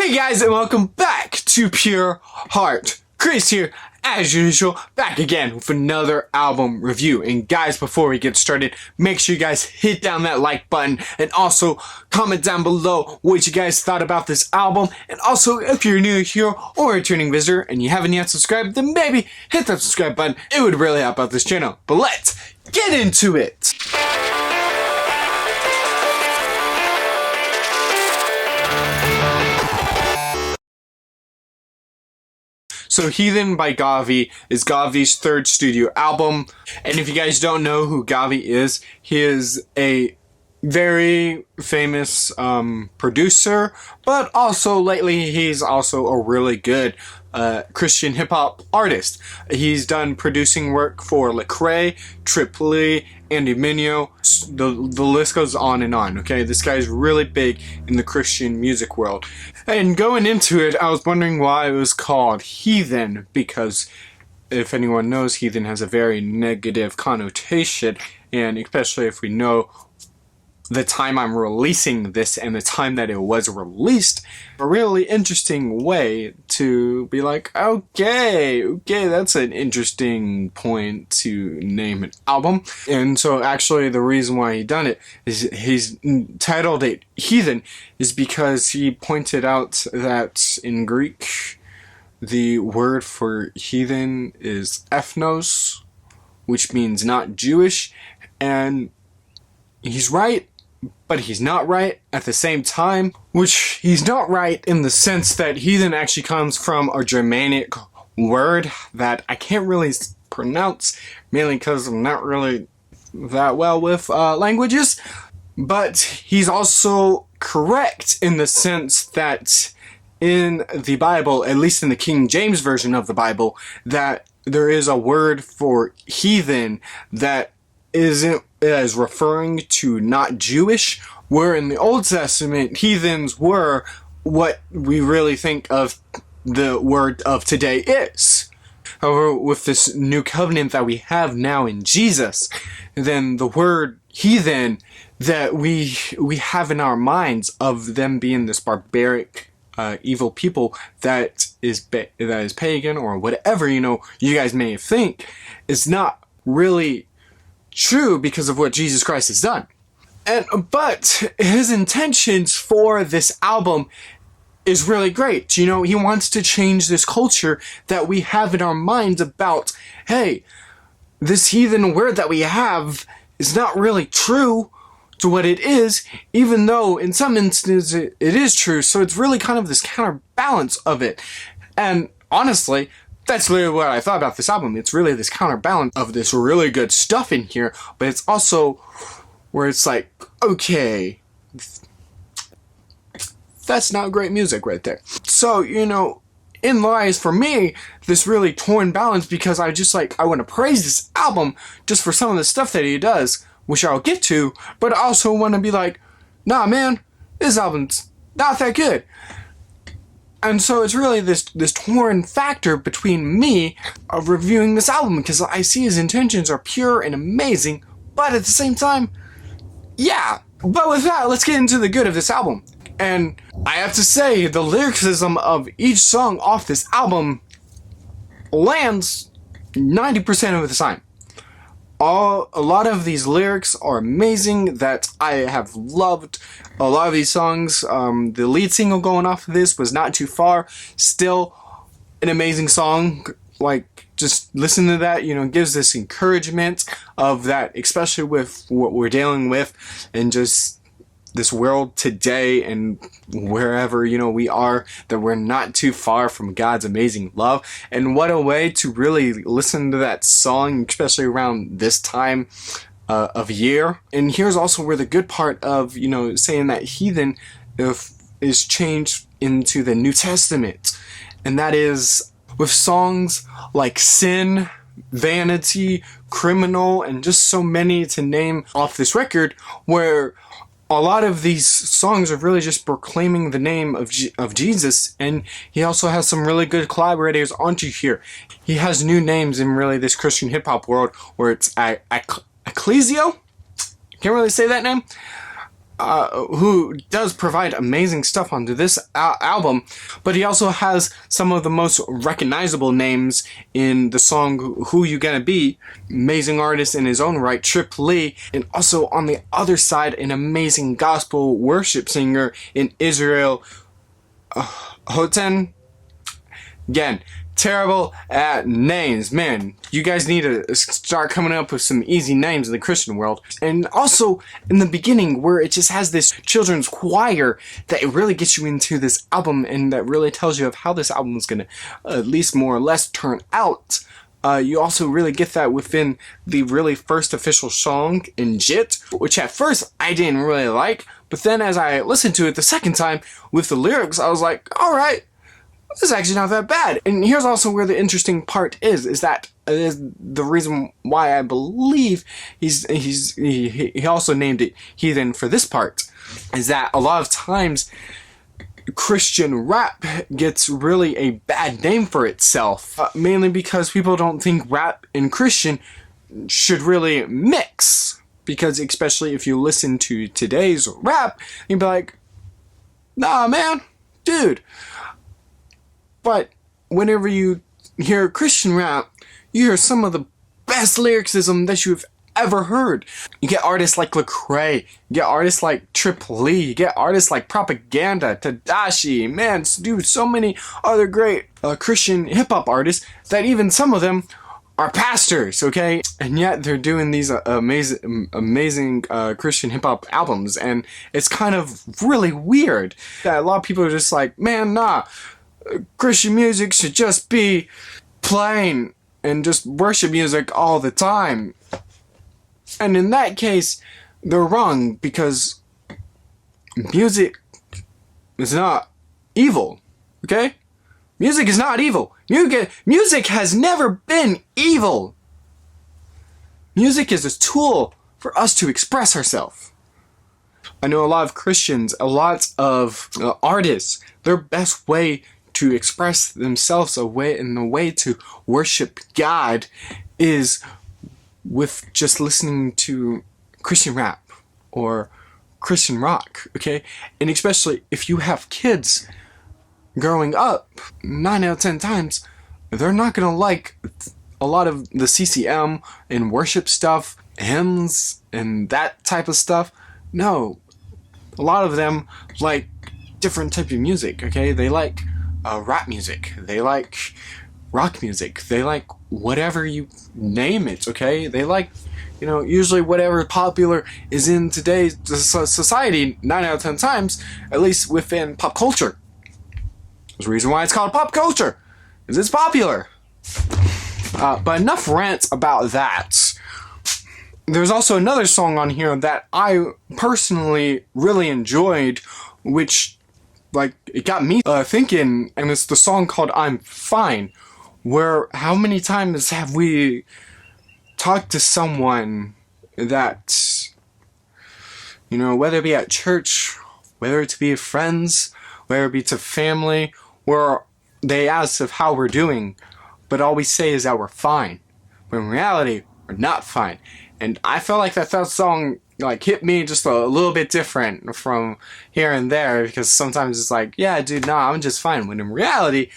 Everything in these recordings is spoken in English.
Hey guys, and welcome back to Pure Heart. Chris here, as usual, back again with another album review. And guys, before we get started, make sure you guys hit down that like button and also comment down below what you guys thought about this album. And also, if you're new here or a returning visitor and you haven't yet subscribed, then maybe hit that subscribe button. It would really help out this channel. But let's get into it. So Heathen by Gawvi is Gawvi's third studio album. And if you guys don't know who Gawvi is, he is a very famous producer, but also lately he's also a really good Christian hip-hop artist. He's done producing work for Lecrae, Tripoli, Andy Mineo. The list goes on and on, okay? This guy's really big in the Christian music world. And going into it, I was wondering why it was called Heathen, because if anyone knows, Heathen has a very negative connotation, and especially if we know the time I'm releasing this and the time that it was released, a really interesting way to be like, okay, that's an interesting point to name an album. And so actually the reason why he done it is he's titled it Heathen is because he pointed out that in Greek the word for heathen is ethnos, which means not Jewish, and he's right, but he's not right at the same time, which he's not right in the sense that heathen actually comes from a Germanic word that I can't really pronounce, mainly because I'm not really that well with languages. But he's also correct in the sense that in the Bible, at least in the King James Version of the Bible, that there is a word for heathen that isn't as referring to not Jewish, where in the Old Testament heathens were what we really think of the word of today is. However, with this new covenant that we have now in Jesus, then the word heathen that we have in our minds of them being this barbaric evil people that is pagan or whatever you guys may think is not really true because of what Jesus Christ has done. But his intentions for this album is really great. He wants to change this culture that we have in our minds about, hey, this heathen word that we have is not really true to what it is, even though in some instances it is true. So it's really kind of this counterbalance of it. And honestly, that's literally what I thought about this album. It's really this counterbalance of this really good stuff in here, but it's also where it's like, okay, that's not great music right there. So, in lies for me this really torn balance, because I want to praise this album just for some of the stuff that he does, which I'll get to, but I also want to be like, nah man, this album's not that good. And so it's really this torn factor between me of reviewing this album, because I see his intentions are pure and amazing, but at the same time, yeah. But with that, let's get into the good of this album. And I have to say, the lyricism of each song off this album lands 90% of the time. A lot of these lyrics are amazing that I have loved. A lot of these songs, the lead single going off of this was Not Too Far, still an amazing song. Like, just listen to that, gives this encouragement of that, especially with what we're dealing with and just this world today and wherever, we are, that we're not too far from God's amazing love. And what a way to really listen to that song, especially around this time of year. And here's also where the good part of, saying that heathen is changed into the New Testament. And that is with songs like Sin, Vanity, Criminal, and just so many to name off this record, where a lot of these songs are really just proclaiming the name of Jesus, and he also has some really good collaborators onto here. He has new names in really this Christian hip-hop world, where it's Ecclesio, can't really say that name, who does provide amazing stuff onto this album, but he also has some of the most recognizable names in the song Who You Gonna Be. Amazing artist in his own right, Trip Lee, and also on the other side, an amazing gospel worship singer in Israel, Heathen. Again, terrible at names. Man, you guys need to start coming up with some easy names in the Christian world. And also, in the beginning, where it just has this children's choir that it really gets you into this album, and that really tells you of how this album is going to at least more or less turn out. You also really get that within the really first official song, in Jit, which at first I didn't really like, but then as I listened to it the second time with the lyrics, I was like, alright, this is actually not that bad. And here's also where the interesting part is that the reason why I believe he also named it Heathen for this part, is that a lot of times Christian rap gets really a bad name for itself, mainly because people don't think rap and Christian should really mix, because especially if you listen to today's rap, you'd be like, nah man, dude. But whenever you hear Christian rap, you hear some of the best lyricism that you've ever heard. You get artists like Lecrae, you get artists like Trip Lee, you get artists like Propaganda, Tadashi, man, dude, so many other great Christian hip-hop artists that even some of them are pastors, okay? And yet they're doing these amazing Christian hip-hop albums, and it's kind of really weird that a lot of people are just like, man, nah, Christian music should just be plain and just worship music all the time. And in that case, they're wrong, because music is not evil, okay? Music is not evil. Music has never been evil. Music is a tool for us to express ourselves. I know a lot of Christians, a lot of artists, their best way to express themselves in the way to worship God is with just listening to Christian rap or Christian rock, okay? And especially if you have kids growing up, 9 out of 10 times, they're not gonna like a lot of the CCM and worship stuff, hymns, and that type of stuff. No, a lot of them like different type of music, okay? They like rap music, they like rock music, they like whatever you name it, okay? They like, usually whatever popular is in today's society, 9 out of 10 times, at least within pop culture. There's a reason why it's called pop culture, is it's popular. But enough rants about that. There's also another song on here that I personally really enjoyed, which it got me thinking, and it's the song called I'm Fine, where how many times have we talked to someone that, whether it be at church, whether it be friends, whether it be to family, where they ask of how we're doing, but all we say is that we're fine, when in reality, we're not fine. And I felt like that song hit me just a little bit different from here and there, because sometimes it's like, yeah, dude, nah, I'm just fine, when in reality,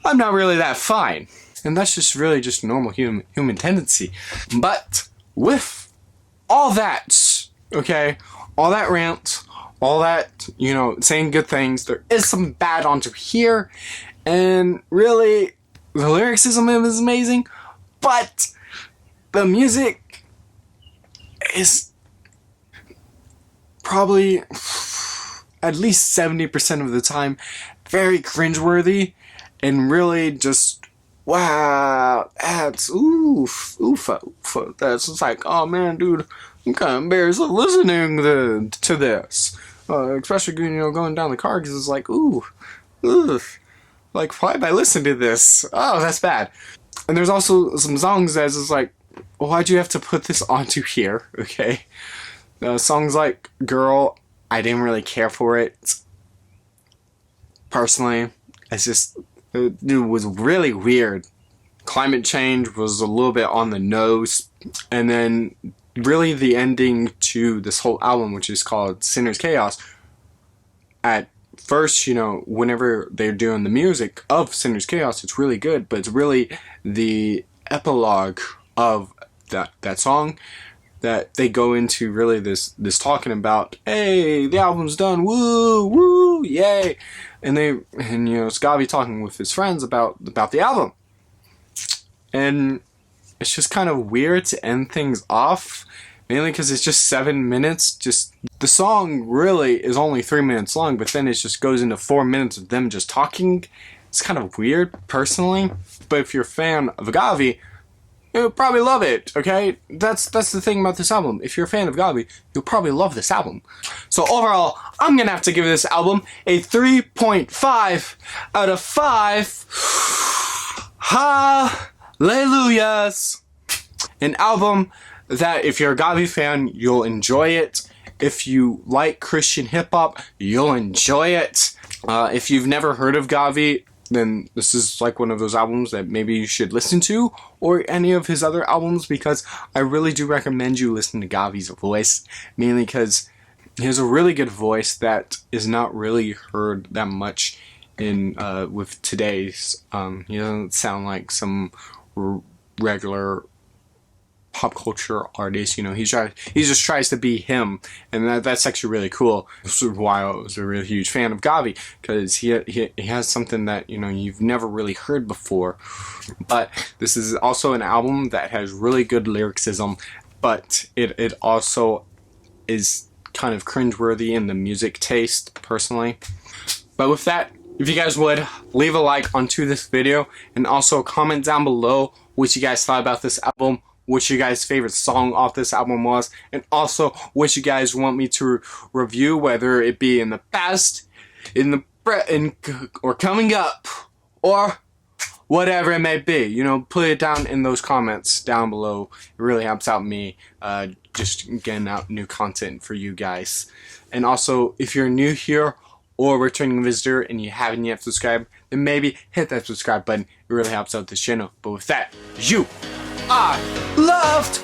I'm not really that fine. And that's just really just normal human tendency. But with all that, okay, all that rant, all that, saying good things, there is some bad onto here, and really, the lyricism is amazing, but the music is probably at least 70% of the time very cringeworthy, and really just, wow, that's oofa. That's just like, oh man, dude, I'm kind of embarrassed of listening to this. Especially, going down the car, because it's like, ooh, like, why did I listen to this? Oh, that's bad. And there's also some songs that's just like, why'd you have to put this onto here, okay? Songs like Girl, I didn't really care for it. Personally, it's just, it was really weird. Climate Change was a little bit on the nose. And then really the ending to this whole album, which is called Sinner's Chaos. At first, you know, whenever they're doing the music of Sinner's Chaos, it's really good, but it's really the epilogue of that song that they go into really this talking about, hey, the album's done, woo, woo, yay. And you know, it's Gawvi talking with his friends about the album. And it's just kind of weird to end things off, mainly because it's just 7 minutes. Just the song really is only 3 minutes long, but then it just goes into 4 minutes of them just talking. It's kind of weird, personally. But if you're a fan of Gawvi, you'll probably love it, okay? That's the thing about this album. If you're a fan of Gawvi, you'll probably love this album. So overall, I'm gonna have to give this album a 3.5 out of 5. Hallelujahs! An album that if you're a Gawvi fan, you'll enjoy it. If you like Christian hip-hop, you'll enjoy it. If you've never heard of Gawvi, then this is like one of those albums that maybe you should listen to, or any of his other albums, because I really do recommend you listen to Gawvi's voice, mainly because he has a really good voice that is not really heard that much in with today's. He doesn't sound like some regular pop culture artist, you know. He just tries to be him, and that's actually really cool. This is why I was a really huge fan of Gawvi, because he has something that, you know, you've never really heard before. But this is also an album that has really good lyricism, but it also is kind of cringeworthy in the music taste, personally. But with that, if you guys would leave a like onto this video, and also comment down below what you guys thought about this album, what your guys' favorite song off this album was, and also what you guys want me to review, whether it be in the past, or coming up, or whatever it may be. You know, put it down in those comments down below. It really helps out me, just getting out new content for you guys. And also, if you're new here or returning visitor and you haven't yet subscribed, then maybe hit that subscribe button. It really helps out this channel. But with that, you are loved.